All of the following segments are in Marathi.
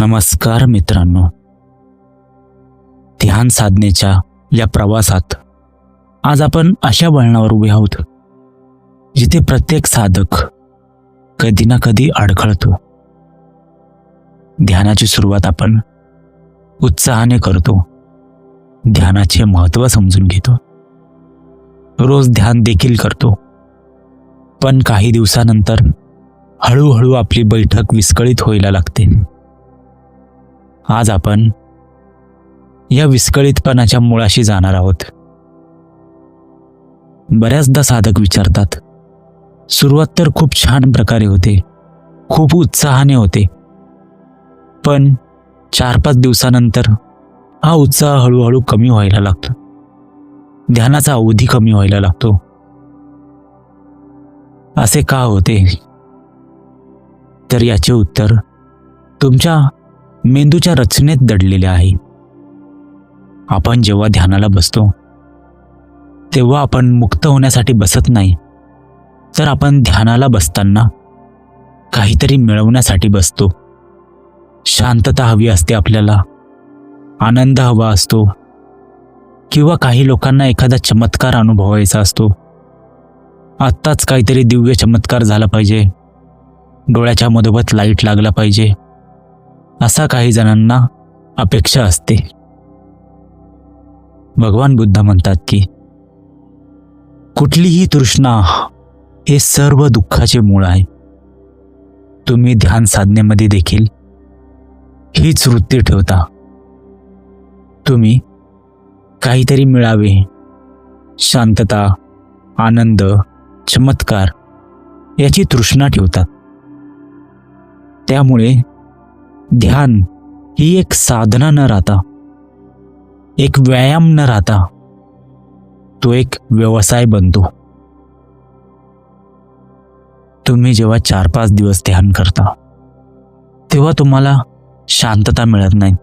नमस्कार मित्रांनो, ध्यान साधनेच्या या प्रवासात आज आपण अशा वळणावर उभे आहोत जिथे प्रत्येक साधक कधी ना कधी अडखळतो. ध्यानाची सुरुवात आपण उत्साहाने करतो, ध्यानाचे महत्त्व समजून घेतो, रोज ध्यान देखील करतो. पण काही दिवसानंतर हळूहळू आपली बैठक विस्कळीत व्हायला लागते. आज आपण या विस्कळीतपणाच्या मुळाशी जाणार आहोत. बऱ्याचदा साधक विचारतात, सुरुवात तर खूप छान प्रकारे होते, खूप उत्साहाने होते, पण 4-5 दिवसानंतर हा उत्साह हळूहळू कमी व्हायला लागतो, ध्यानाचा अवधी कमी व्हायला लागतो. असे का होते? तर याचे उत्तर तुमच्या मेंदूच्या रचनेत दडलेले आहे. आपण जेव्हा ध्यानाला बसतो तेव्हा आपण मुक्त होण्यासाठी बसत नाही, तर आपण ध्यानाला बसताना काहीतरी मिळवण्यासाठी बसतो. शांतता हवी असते आपल्याला, आनंद हवा असतो, किंवा काही लोकांना एखादा चमत्कार अनुभवायचा असतो. आत्ताच काहीतरी दिव्य चमत्कार झाला पाहिजे, डोळ्याच्या मधोमध लाईट लागला पाहिजे, असा काही जणांना अपेक्षा असते. भगवान बुद्ध म्हणतात की कुठलीही तृष्णा हे सर्व दुःखाचे मूळ आहे. तुम्ही ध्यान साधनेमध्ये देखील हीच वृत्ती ठेवता. तुम्ही काहीतरी मिळावे, शांतता, आनंद, चमत्कार याची तृष्णा ठेवतात. त्यामुळे ध्यान ही एक साधना न राहता, एक व्यायाम न राहता, तो एक व्यवसाय बनतो. तुम्ही जेव्हा 4-5 दिवस ध्यान करता तेव्हा तुम्हाला शांतता मिळत नाही,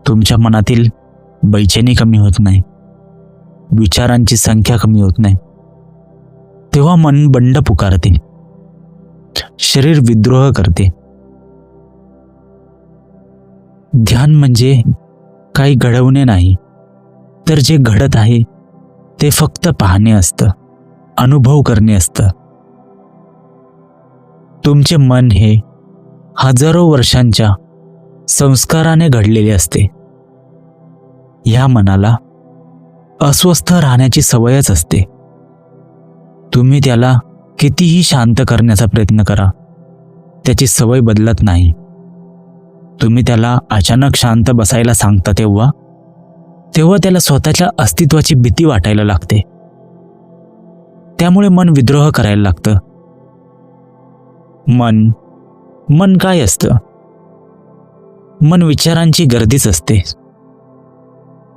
तुमच्या मनातील बैचेनी कमी होत नाही, विचारांची संख्या कमी होत नाही. तेव्हा मन बंड पुकारते, शरीर विद्रोह करते. ध्यान म्हणजे काही घडवणे नाही, तर जे घडत आहे ते फक्त पाहणे असतं, अनुभव करणे असतं. तुमचे मन हे हजारो वर्षांच्या संस्काराने घडलेले असते. या मनाला अस्वस्थ राहण्याची सवयच असते. तुम्ही त्याला कितीही शांत करण्याचा प्रयत्न करा, त्याची सवय बदलत नाही. तुम्ही त्याला अचानक शांत बसायला सांगता तेव्हा त्याला स्वतःच्या अस्तित्वाची भीती वाटायला लागते. त्यामुळे मन विद्रोह करायला लागतं. मन काय असतं? मन विचारांची गर्दीच असते.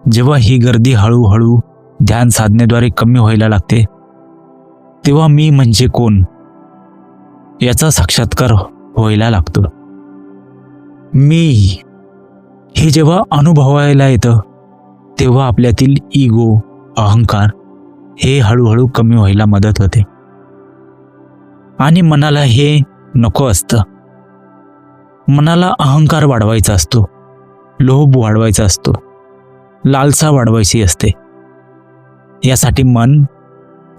जेव्हा ही गर्दी हळूहळू ध्यान साधनेद्वारे कमी व्हायला लागते तेव्हा मी म्हणजे कोण याचा साक्षात्कार व्हायला लागतो. मी हे जेव्हा अनुभवायला येतं तेव्हा आपल्यातील इगो, अहंकार हे हळूहळू कमी व्हायला मदत होते. आणि मनाला हे नको असतं. मनाला अहंकार वाढवायचा असतो, लोभ वाढवायचा असतो, लालसा वाढवायची असते. यासाठी मन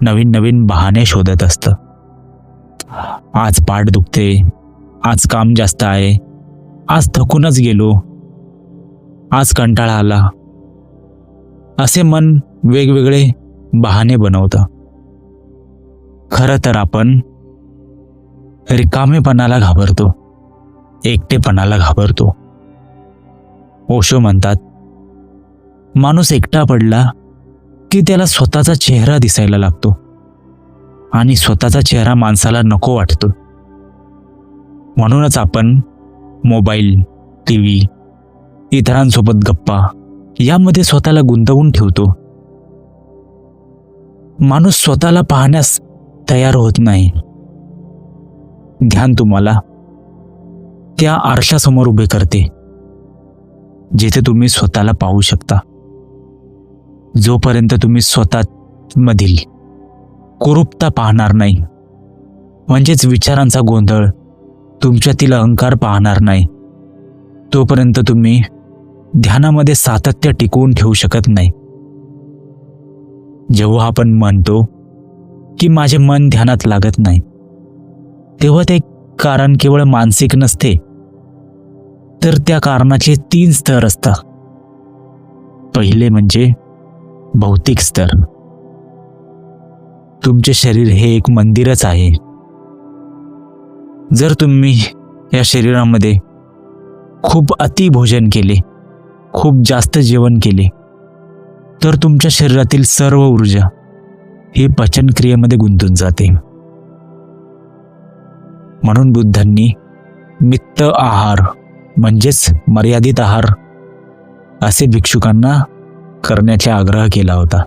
नवीन नवीन बहाणे शोधत असतं. आज पाठ दुखते, आज काम जास्त आहे, आज थकूनच गेलो, आज कंटाळा आला, असे मन वेगवेगळे बहाणे बनवतं. खरं तर आपण रिकामेपणाला घाबरतो, एकटेपणाला घाबरतो. ओशो म्हणतात, माणूस एकटा पडला की त्याला स्वतःचा चेहरा दिसायला लागतो, आणि स्वतःचा चेहरा माणसाला नको वाटतो. म्हणूनच आपण मोबाईल, टीव्ही, इतरांसोबत गप्पा यामध्ये स्वतःला गुंतवून ठेवतो. माणूस स्वतःला पाहण्यास तयार होत नाही. ध्यान तुम्हाला त्या आरशासमोर उभे करते जिथे तुम्ही स्वतःला पाहू शकता. जोपर्यंत तुम्ही स्वतःमधील कुरूपता पाहणार नाही, म्हणजेच विचारांचा गोंधळ, तुमच्यातील अहंकार पाहणार नाही, तोपर्यंत तुम्ही ध्यानामध्ये सातत्य टिकवून ठेवू शकत नाही. जेव्हा आपण म्हणतो की माझे मन ध्यानात लागत नाही, तेव्हा ते कारण केवळ मानसिक नसते, तर त्या कारणाचे 3 स्तर असतात. पहिले म्हणजे भौतिक स्तर. तुमचे शरीर हे एक मंदिरच आहे. जर तुम्ही या शरीरामध्ये खूप अति भोजन केले, खूप जास्त जेवण केले, तर तुमच्या शरीरातील सर्व ऊर्जा ही पचनक्रियेमध्ये गुंतून जाते. म्हणून बुद्धांनी मित्त आहार म्हणजेच मर्यादित आहार असे भिक्षुकांना करण्याचा आग्रह केला होता.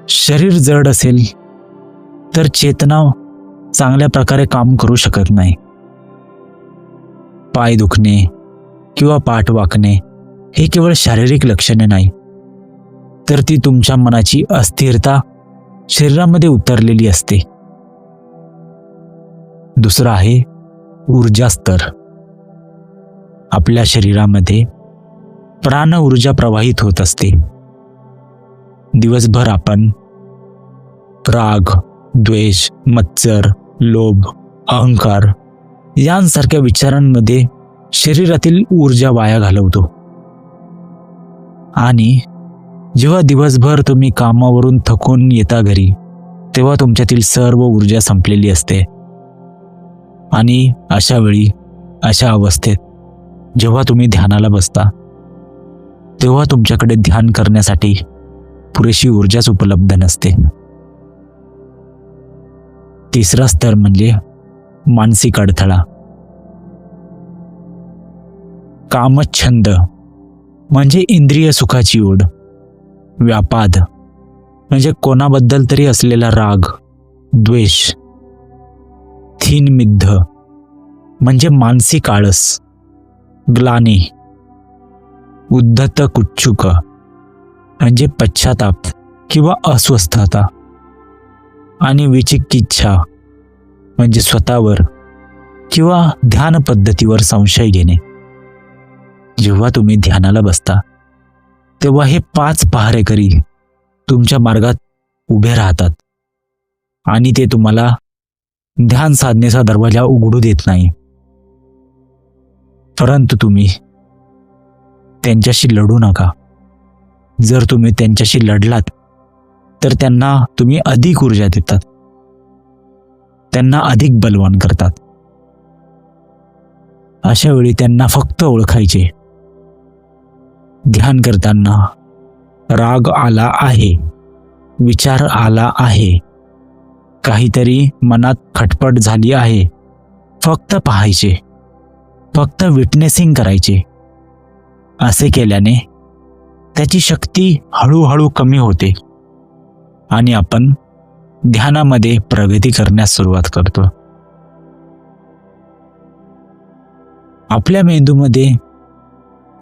शरीर जड असेल तर चेतना चांगल्या प्रकारे काम करू शकत नाही. पाय दुखणे किंवा पाठ वाकणे हे केवळ शारीरिक लक्षणे नाही, तर ती तुमच्या मनाची अस्थिरता शरीरामध्ये उतरलेली असते. दुसरा आहे ऊर्जा स्तर. आपल्या शरीरामध्ये प्राण ऊर्जा प्रवाहित होत असते. दिवसभर आपण राग, द्वेष, मत्सर, लोभ, अहंकार यांसारख्या विचारांमध्ये शरीरातील ऊर्जा वाया घालवतो. आणि जेव्हा दिवसभर तुम्ही कामावरून थकून येता घरी, तेव्हा तुमच्यातील सर्व ऊर्जा संपलेली असते. आणि अशा वेळी, अशा अवस्थेत जेव्हा तुम्ही ध्यानाला बसता, तेव्हा तुमच्याकडे ध्यान करण्यासाठी पुरेशी ऊर्जाच उपलब्ध नसते. तिसरा स्तर म्हणजे मानसिक अडथळा. कामछंद म्हणजे इंद्रिय सुखाची ओढ. व्यापाद म्हणजे कोणाबद्दल तरी असलेला राग, द्वेष. थिनमिद्ध म्हणजे मानसिक आळस, ग्लानी. उद्धत कुच्छुक म्हणजे पश्चाताप किंवा अस्वस्थता. आणि विचिकिच्छा म्हणजे स्वतःवर किंवा ध्यान पद्धतीवर संशय घेणे. जेव्हा तुम्ही ध्यानाला बसता, तेव्हा हे 5 पहारेकरी तुमच्या मार्गात उभे राहतात आणि ते तुम्हाला ध्यान साधनेचा दरवाजा उघडू देत नाही. परंतु तुम्ही त्यांच्याशी लढू नका. जर तुम्ही त्यांच्याशी लढलात तर त्यांना तुम्ही अधिक ऊर्जा देतात, त्यांना अधिक बलवान करतात. अशा वेळी त्यांना फक्त ओळखायचे. ध्यान करताना राग आला आहे, विचार आला आहे, काहीतरी मनात खटपट झाली आहे, फक्त पाहायचे, फक्त विटनेसिंग करायचे. असे केल्याने त्याची शक्ती हळूहळू कमी होते आणि आपण ध्यानामध्ये प्रगती करण्यास सुरुवात करतो. आपल्या मेंदूमध्ये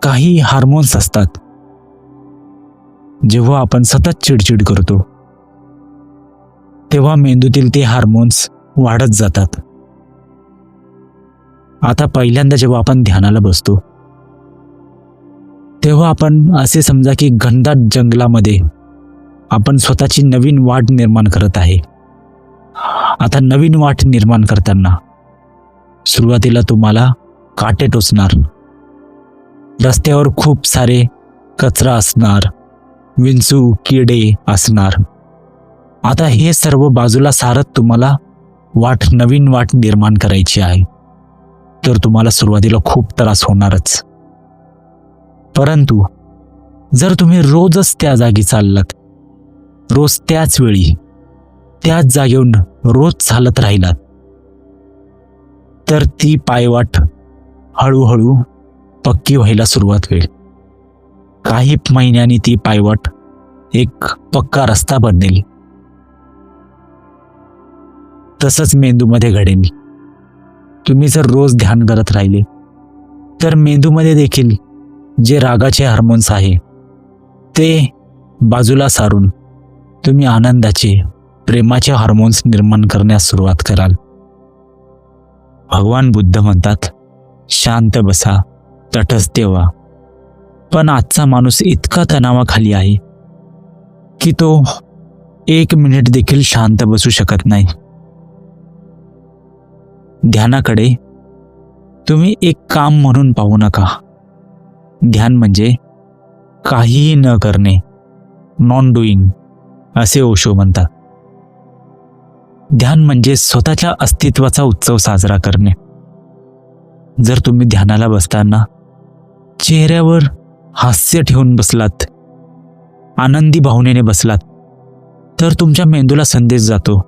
काही हार्मोन्स असतात. जेव्हा आपण सतत चिडचिड करतो, तेव्हा मेंदूतील ते हार्मोन्स वाढत जातात. आता पहिल्यांदा जेव्हा आपण ध्यानाला बसतो, तेव्हा आपण असे समजा की घनदाट जंगलामध्ये आपण स्वतःची नवीन वाट निर्माण करत आहे. आता नवीन वाट निर्माण करताना सुरुवातीला तुम्हाला काटे टोचणार, रस्त्यावर खूप सारे कचरा असणार, विंचू, किडे असणार. आता हे सर्व बाजूला सारत तुम्हाला नवीन वाट निर्माण करायची आहे, तर तुम्हाला सुरुवातीला खूप त्रास होणारच. परंतु जर तुम्ही रोजच त्या जागी चाललात, रोज त्याच वेळी त्याच जागेहून रोज चालत राहिलात, तर ती पायवाट हळूहळू पक्की व्हायला सुरुवात होईल. काही महिन्यांनी ती पायवाट एक पक्का रस्ता बनेल. तसंच मेंदूमध्ये घडेल. तुम्ही जर रोज ध्यान करत राहिले, तर मेंदूमध्ये देखील जे रागाचे हार्मोन्स आहे ते बाजूला सारून तुम्ही आनंदाचे, प्रेमाचे हार्मोन्स निर्माण करण्यास सुरुवात कराल. भगवान बुद्ध म्हणतात शांत बसा, तटस्थ व्हा. पण आजचा माणूस इतका तणावाखाली आहे की तो 1 मिनिट देखील शांत बसू शकत नाही. ध्यानाकडे तुम्ही एक काम म्हणून पाहू नका. ध्यान म्हणजे काहीही न करणे, नॉन डुईंग असे ओशो म्हणतात. ध्यान म्हणजे स्वतःच्या अस्तित्वाचा उत्सव साजरा करणे. जर तुम्ही ध्यानाला बसताना चेहऱ्यावर हास्य ठेवून बसलात, आनंदी भावनेने बसलात, तर तुमच्या मेंदूला संदेश जातो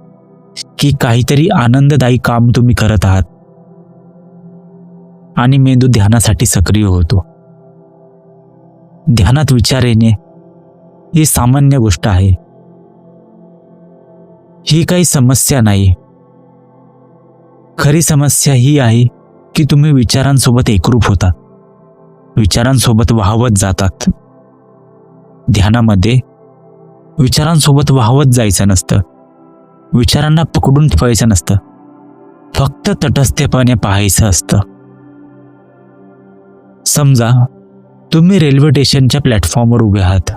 की काहीतरी आनंददायी काम तुम्ही करत आहात आणि मेंदू ध्यानासाठी सक्रिय होतो. ध्यानात विचार येणे ही सामान्य गोष्ट आहे. ही काही समस्या नाही. खरी समस्या ही आहे की तुम्ही विचारांसोबत एकरूप होता, विचारांसोबत वाहवत जातात. ध्यानामध्ये विचारांसोबत वाहवत जायचं नसतं, विचारांना पकडून ठेवायचं नसतं, फक्त तटस्थपणे पाहायचं असतं. समजा तुम्ही रेल्वे स्टेशनच्या प्लॅटफॉर्मवर उभे आहात.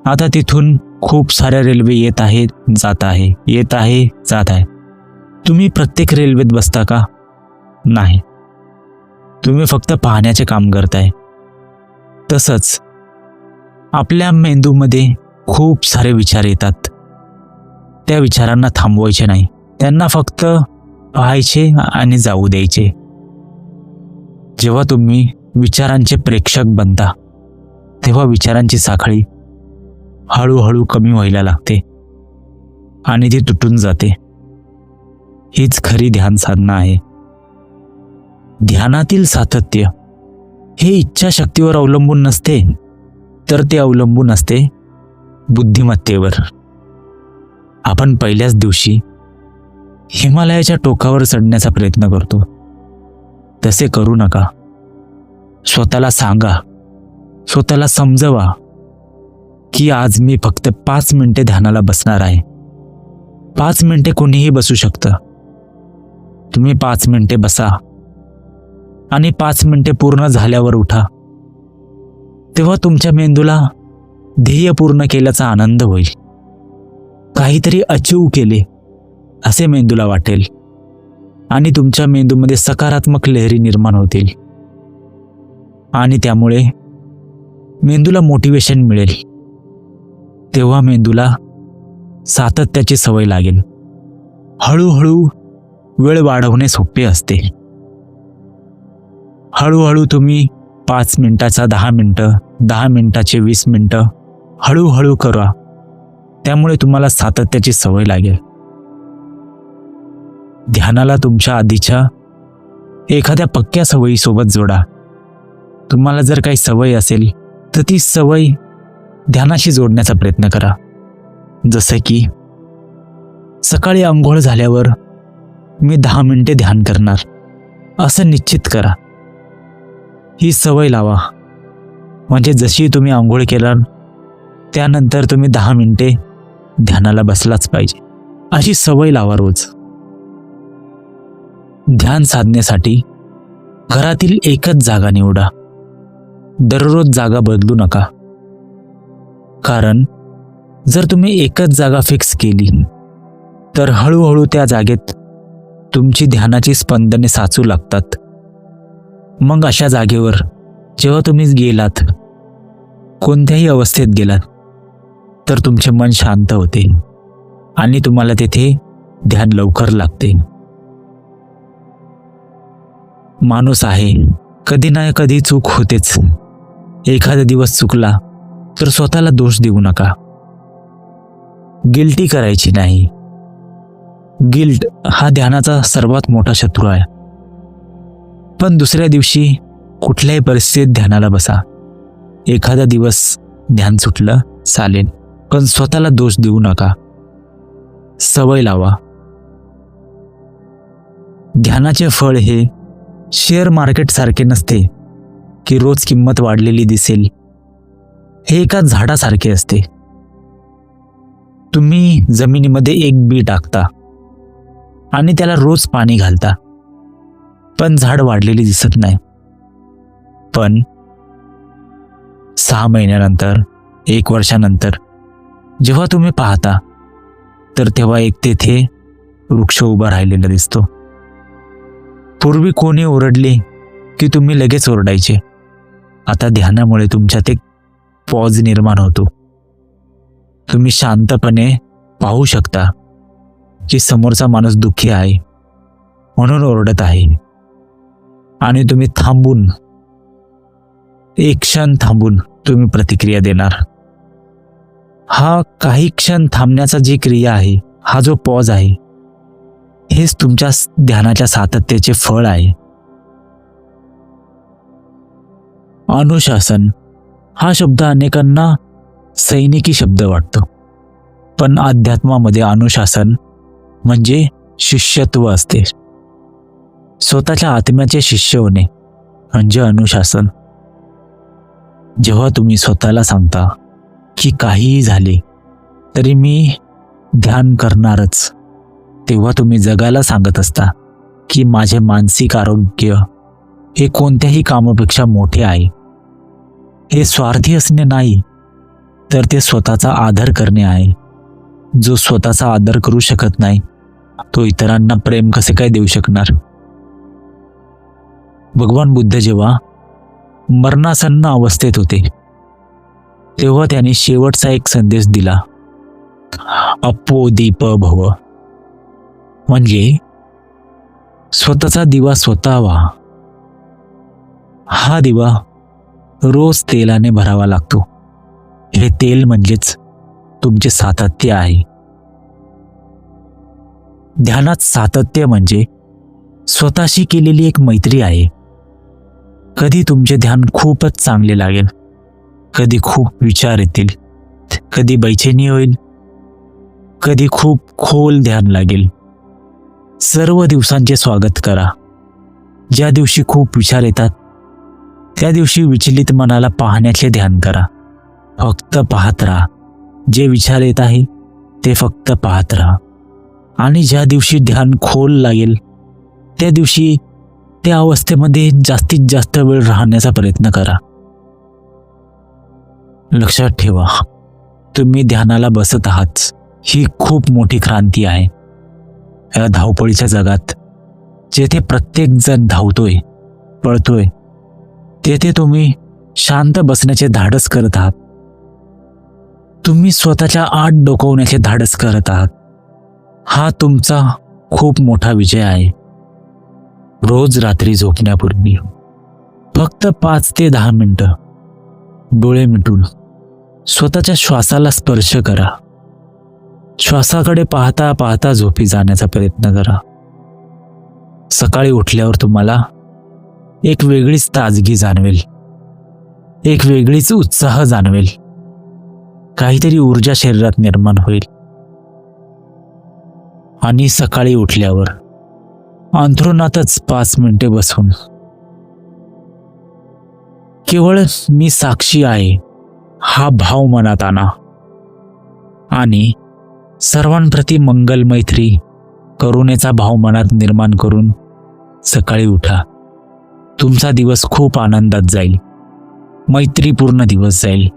आता तिथून खूप साऱ्या रेल्वे येत आहेत, जात आहे, येत आहे, जात आहे. तुम्ही प्रत्येक रेल्वेत बसता का? नाही. तुम्ही फक्त पाहण्याचे काम करताय. तसंच आपल्या मेंदूमध्ये खूप सारे विचार येतात. त्या विचारांना थांबवायचे नाही, त्यांना फक्त पाहायचे आणि जाऊ द्यायचे. जेव्हा तुम्ही विचारांचे प्रेक्षक बनता तेव्हा विचारांची साखळी हळूहळू कमी व्हायला लागते आणि ती तुटून जाते. हीच खरी ध्यान साधना आहे. ध्यानातील सातत्य हे इच्छाशक्तीवर अवलंबून नसते, तर ते अवलंबून असते बुद्धिमत्तेवर. आपण पहिल्याच दिवशी हिमालयाच्या टोकावर चढण्याचा प्रयत्न करतो. तसे करू नका. स्वतःला सांगा, स्वतःला समजवा की आज मी फक्त 5 मिनिटे ध्यानाला बसणार आहे. 5 मिनिटे कोणीही बसू शकतं. तुम्ही 5 मिनिटे बसा आणि 5 मिनिटे पूर्ण झाल्यावर उठा. तेव्हा तुमच्या मेंदूला ध्येय पूर्ण केल्याचा आनंद होईल. काहीतरी अचीव केले असे मेंदूला वाटेल आणि तुमच्या मेंदूमध्ये सकारात्मक लहरी निर्माण होतील आणि त्यामुळे मेंदूला मोटिवेशन मिळेल. तेव्हा मेंदूला सातत्याची सवय लागेल. हळूहळू वेळ वाढवणे सोपे असते. हळूहळू तुम्ही 5 मिनिटाचा 10 मिनिटं, 10 मिनिटाचे 20 मिनिटं हळूहळू करा. त्यामुळे तुम्हाला सातत्याची सवय लागेल. ध्यानाला तुमच्या आधीच्या एखाद्या पक्क्या सवयीसोबत जोडा. तुम्हाला जर काही सवय असेल तर ती सवय ध्यानाशी जोडण्याचा प्रयत्न करा. जसं की सकाळी अंघोळ झाल्यावर मी 10 मिनिटे ध्यान करणार असं निश्चित करा. ही सवय लावा. म्हणजे जशी तुम्ही अंघोळ केला त्यानंतर तुम्ही 10 मिनिटे ध्यानाला बसलाच पाहिजे, अशी सवय लावा रोज. ध्यान साधण्यासाठी घरातील एकच जागा निवडा. दररोज जागा बदलू नका. कारण जर तुम्ही एकच जागा फिक्स केली तर हळूहळू त्या जागेत तुमची ध्यानाची स्पंदने साचू लागतात. मग अशा जागेवर जेव्हा तुम्ही गेलात, कोणत्याही अवस्थेत गेलात, तर तुमचे मन शांत होते आणि तुम्हाला तेथे ध्यान लवकर लागते. माणूस आहे, कधी ना कधी चूक होतेच. एखादा दिवस चुकला तर स्वतःला दोष देऊ नका. गिल्टी करायची नाही. गिल्ट हा ध्यानाचा सर्वात मोठा शत्रू आहे. पण दुसऱ्या दिवशी कुठल्याही परिस्थितीत ध्यानाला बसा. एखादा दिवस ध्यान सुटलं चालेल, पण स्वतःला दोष देऊ नका. सवय लावा. ध्यानाचे फळ हे शेअर मार्केट सारखे नसते की रोज किंमत वाढलेली दिसेल. हे एका झाडासारखे असते. तुम्ही जमिनीमध्ये एक बी टाकता आणि त्याला रोज पाणी घालता. पण झाड वाढलेली दिसत नाही. पण 6 महिन्यानंतर, 1 वर्षानंतर जेव्हा तुम्ही पाहता, तर तेव्हा एक तेथे वृक्ष उभा राहिलेला दिसतो. पूर्वी कोणी ओरडले की तुम्ही लगेच ओरडायचे. आता ध्यानामुळे तुमच्यात एक पॉज निर्माण होतो. तुम्ही शांतपणे पाहू शकता की समोरचा माणूस दुःखी आहे म्हणून ओरडत आहे, आणि तुम्ही थांबून, एक क्षण थांबून तुम्ही प्रतिक्रिया देणार. हा काही क्षण थांबण्याचा जी क्रिया आहे, हा जो पॉज आहे, हेच तुमच्या ध्यानाच्या सातत्याचे फळ आहे. अनुशासन हा शब्द अनेकांना सैनिकी शब्द वाटतो, पण अध्यात्मामध्ये अनुशासन म्हणजे शिष्यत्व असते. स्वतःच्या आत्म्याचे शिष्य होणे म्हणजे अनुशासन. जेव्हा तुम्ही स्वतःला सांगता की काहीही झाले तरी मी ध्यान करणारच, तेव्हा तुम्ही जगाला सांगत असता की माझे मानसिक आरोग्य हे कोणत्याही कामापेक्षा मोठे आहे. हे स्वार्थी असणे नाही, तर ते स्वतःचा आदर करणे आहे. जो स्वतःचा आदर करू शकत नाही, तो इतरांना प्रेम कसे काय देऊ शकणार? भगवान बुद्ध जेव्हा मरणासन्न अवस्थेत होते, तेव्हा त्यांनी शेवटचा एक संदेश दिला, अपो दीप भव. म्हणजे स्वतःचा दिवा स्वतः व्हा. हा दिवा रोज तेलाने भरावा लागतो. हे तेल म्हणजेच तुमचे सातत्य आहे. ध्यानात सातत्य म्हणजे स्वतःशी केलेली एक मैत्री आहे. कधी तुमचे ध्यान खूपच चांगले लागेल, कधी खूप विचार येतील, कधी बैचेनी होईल, कधी खूप खोल ध्यान लागेल. सर्व दिवसांचे स्वागत करा. ज्या दिवशी खूप विचार येतात, त्या दिवशी विचलित मनाला पाहण्याचे ध्यान करा. फक्त पाहत राहा. जे विचार येत आहे ते फक्त पाहत राहा. आणि ज्या दिवशी ध्यान खोल लागेल, त्या दिवशी त्या अवस्थेमध्ये जास्तीत जास्त वेळ राहण्याचा प्रयत्न करा. लक्षात ठेवा, तुम्ही ध्यानाला बसत आहात ही खूप मोठी क्रांती आहे. या धावपळीच्या जगात जेथे प्रत्येक जण धावतोय, पळतोय, तेथे तुम्ही शांत बसण्याचे धाडस करत आहात. तुम्ही स्वतःच्या आत डोकवण्याचे धाडस करत आहात. हा तुमचा खूप मोठा विजय आहे. रोज रात्री झोपण्यापूर्वी फक्त 5 ते 10 मिनिटं डोळे मिटून स्वतःच्या श्वासाला स्पर्श करा. श्वासाकडे पाहता पाहता झोपी जाण्याचा प्रयत्न करा. सकाळी उठल्यावर तुम्हाला एक वेगळीच ताजगी जाणवेल, एक वेगळीच उत्साह जाणवेल, काहीतरी ऊर्जा शरीरात निर्माण होईल. आणि सकाळी उठल्यावर अंथरुणातच 5 मिनिटे बसून केवळ मी साक्षी आहे हा भाव मनात आणा आणि सर्वांप्रती मंगल, मैत्री, करुणेचा भाव मनात निर्माण करून सकाळी उठा. तुमचा दिवस खूप आनंदात जाईल, मैत्रीपूर्ण दिवस जाईल.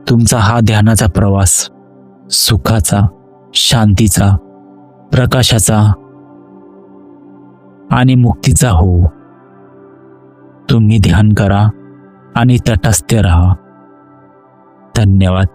तुमचा हा ध्यानाचा प्रवास सुखाचा, शांतीचा, प्रकाशाचा आणि मुक्तीचा हो. तुम्ही ध्यान करा आणि तटस्थ राहा. धन्यवाद.